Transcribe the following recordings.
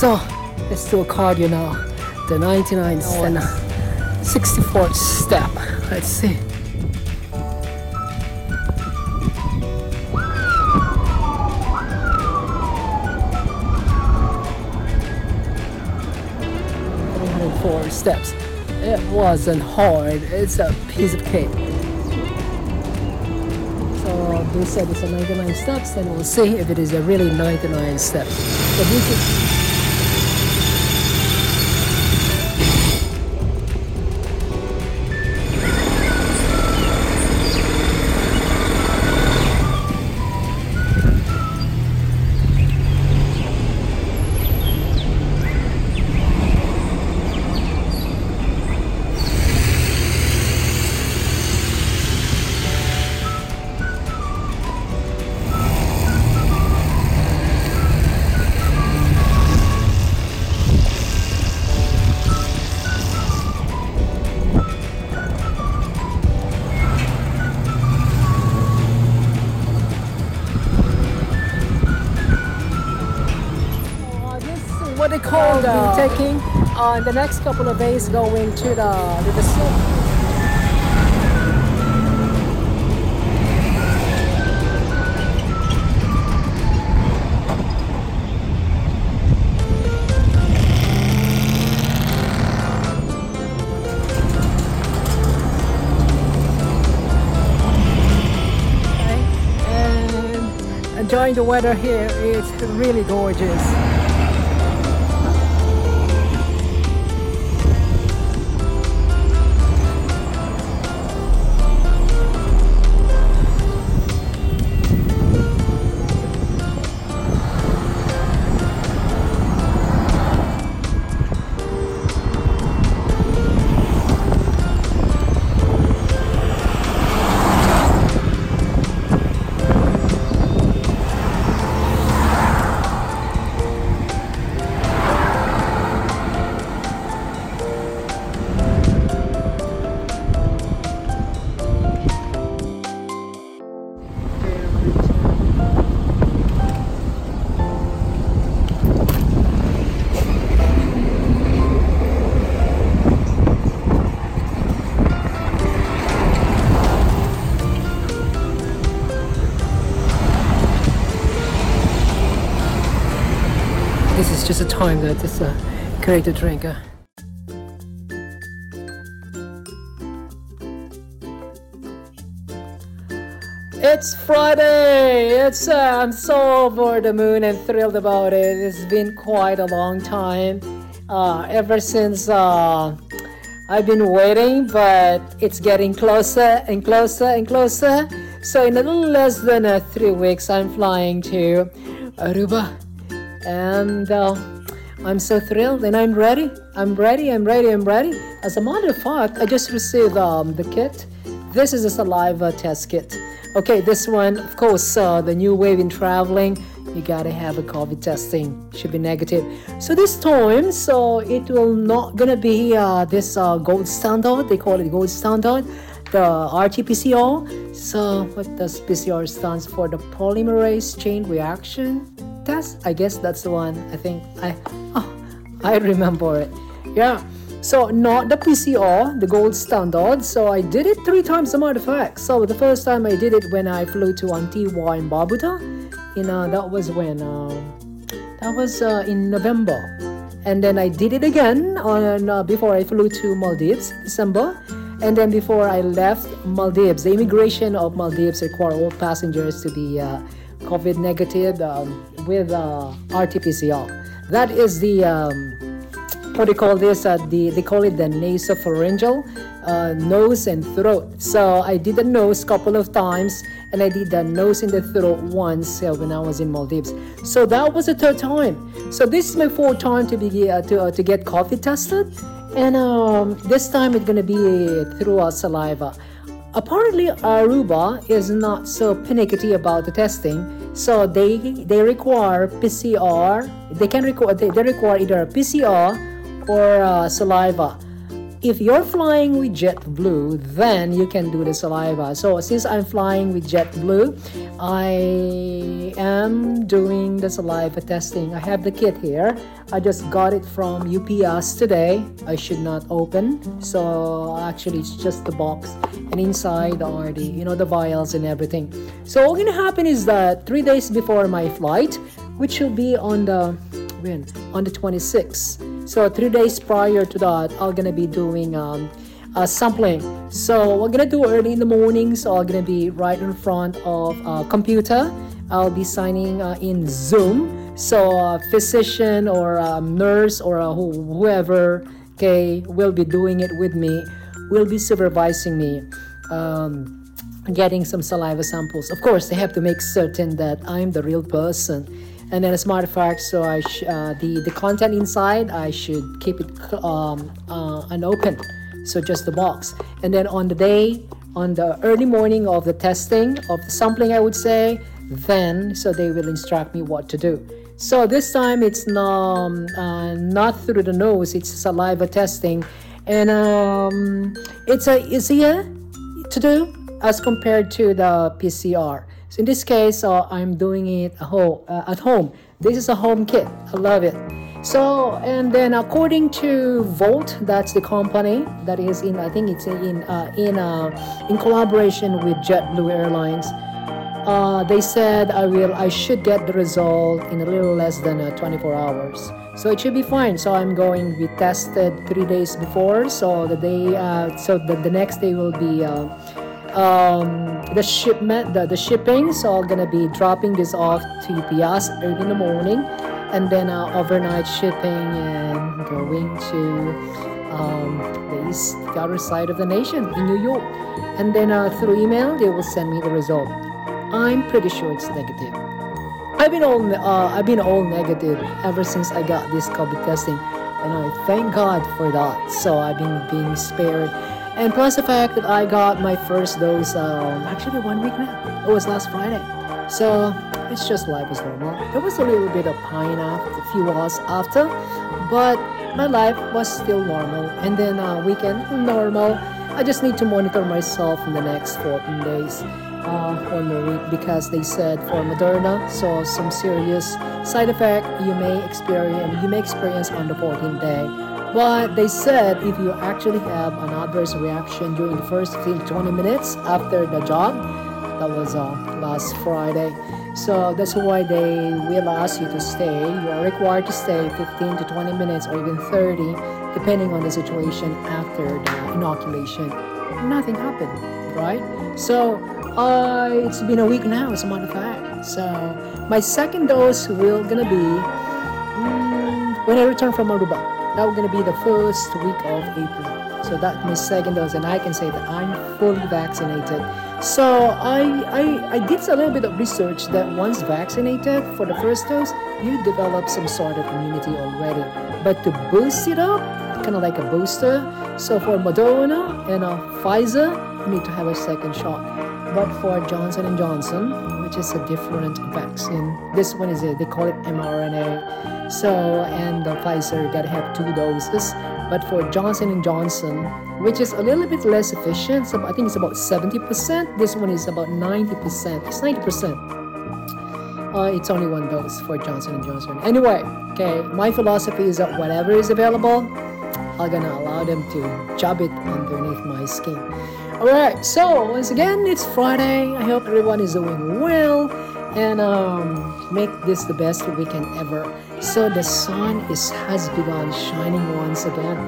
So let's do a cardio now. The 99th and 64th step. Let's see. Four steps. It wasn't hard. It's a piece of cake. So they said it's a 99 steps, and we'll see if it is a really 99 steps. So what they call taking the next couple of days going to the slope. And enjoying the weather here. It's really gorgeous. This is just a time that it's great to drink. It's Friday! I'm so over the moon and thrilled about it. It's been quite a long time. Ever since I've been waiting, but it's getting closer and closer and closer. So in a little less than 3 weeks, I'm flying to Aruba. And I'm so thrilled, and I'm ready. I'm ready. As a matter of fact, I just received the kit. This is a saliva test kit. Okay, this one, of course, the new wave in traveling, you gotta have a COVID testing. Should be negative. So this time, so it will not gonna be this gold standard. They call it gold standard, the RT-PCR. So what does PCR stands for? The polymerase chain reaction test. I guess that's the one. I think I remember it. Yeah. So not the PCR, the gold standard. So I did it 3 times, as a matter of fact. So the first time I did it when I flew to Antigua and Barbuda. That was when that was in November. And then I did it again on before I flew to Maldives, December. And then before I left Maldives, the immigration of Maldives require all passengers to be COVID negative with RT-PCR. That is the what do you call this? They call it the nasopharyngeal, nose and throat. So I did the nose a couple of times, and I did the nose and the throat once when I was in Maldives. So that was the 3rd time. So this is my 4th time to be to get COVID tested, and this time it's gonna be through saliva. Apparently, Aruba is not so panicky about the testing, so they require PCR. They require either a PCR or saliva. if you're flying with JetBlue, then you can do the saliva. So since I'm flying with JetBlue, I am doing the saliva testing. I have the kit here. I just got it from UPS today. I should not open. So actually it's just the box, and inside are the, the vials and everything. So what's gonna happen is that 3 days before my flight, which will be on the 26th. So 3 days prior to that, I'm gonna be doing sampling. So we're gonna do early in the morning. So I'm gonna be right in front of a computer. I'll be signing in Zoom. So a physician or a nurse or whoever, okay, will be doing it with me, will be supervising me, getting some saliva samples. Of course, they have to make certain that I'm the real person. And then as a matter of fact, so the content inside, I should keep it unopened. So just the box. And then on the early morning of the testing, of the sampling, I would say, then, so they will instruct me what to do. So this time it's not through the nose, it's saliva testing. And it's easier to do as compared to the PCR. So in this case, I'm doing it at home. This is a home kit. I love it. So, and then according to Volt, that's the company that is in, I think it's in collaboration with JetBlue Airlines. They said I should get the result in a little less than 24 hours. So it should be fine. So I'm going to be tested 3 days before. So the next day will be the shipping. So I'm gonna be dropping this off to UPS early in the morning, and then overnight shipping and going to the other side of the nation in New York, and then through email they will send me the result. I'm pretty sure it's negative. I've been all negative ever since I got this COVID testing, and I thank God for that. So I've been being spared. And plus the fact that I got my first dose actually 1 week now. It was last Friday. So it's just life as normal. There was a little bit of pain a few hours after, but my life was still normal. And then weekend, normal. I just need to monitor myself in the next 14 days. 1 more week, because they said for Moderna, so some serious side effect you may experience on the 14th day. But they said if you actually have an adverse reaction during the first 15 to 20 minutes after the jog, that was last Friday. So that's why they will ask you to stay. You are required to stay 15 to 20 minutes or even 30, depending on the situation after the inoculation. Nothing happened, right? So it's been a week now, as a matter of fact. So my second dose will gonna be when I return from Aruba. That was gonna be the first week of April. So that's my second dose, and I can say that I'm fully vaccinated. So I did a little bit of research that once vaccinated for the first dose, you develop some sort of immunity already. But to boost it up, kind of like a booster. So for Moderna and Pfizer, you need to have a second shot. But for Johnson & Johnson, which is a different vaccine, this one is they call it mRNA. So, and the Pfizer gotta have 2 doses. But for Johnson & Johnson, which is a little bit less efficient, so I think it's about 70%. This one is about 90%. It's 90%. It's only 1 dose for Johnson & Johnson. Anyway, okay, my philosophy is that whatever is available, I'm gonna allow them to jab it underneath my skin. Alright, so once again, it's Friday. I hope everyone is doing well, and make this the best weekend ever. So the sun has begun shining once again,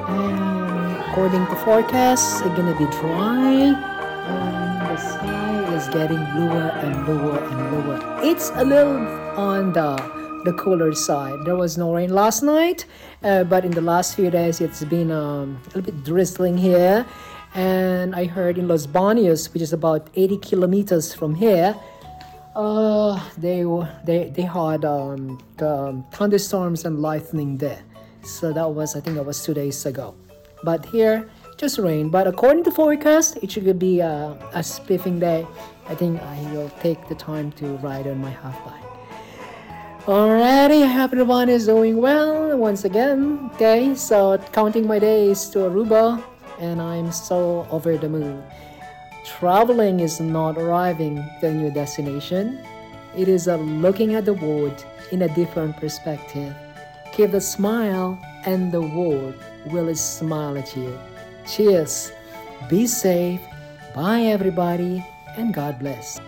and according to forecasts, it's gonna be dry, and the sky is getting bluer and bluer and bluer. It's a little on the cooler side. There was no rain last night, but in the last few days it's been a little bit drizzling here. And I heard in Los Baños, which is about 80 kilometers from here, they had thunderstorms and lightning there. So I think that was 2 days ago. But here, just rain. But according to forecast, it should be a spiffing day. I think I will take the time to ride on my half bike. Alrighty, I hope everyone is doing well once again. Okay, so counting my days to Aruba, and I'm so over the moon. Traveling is not arriving to a new destination. It is a looking at the world in a different perspective. Keep a smile and the world will smile at you. Cheers. Be safe. Bye everybody and God bless.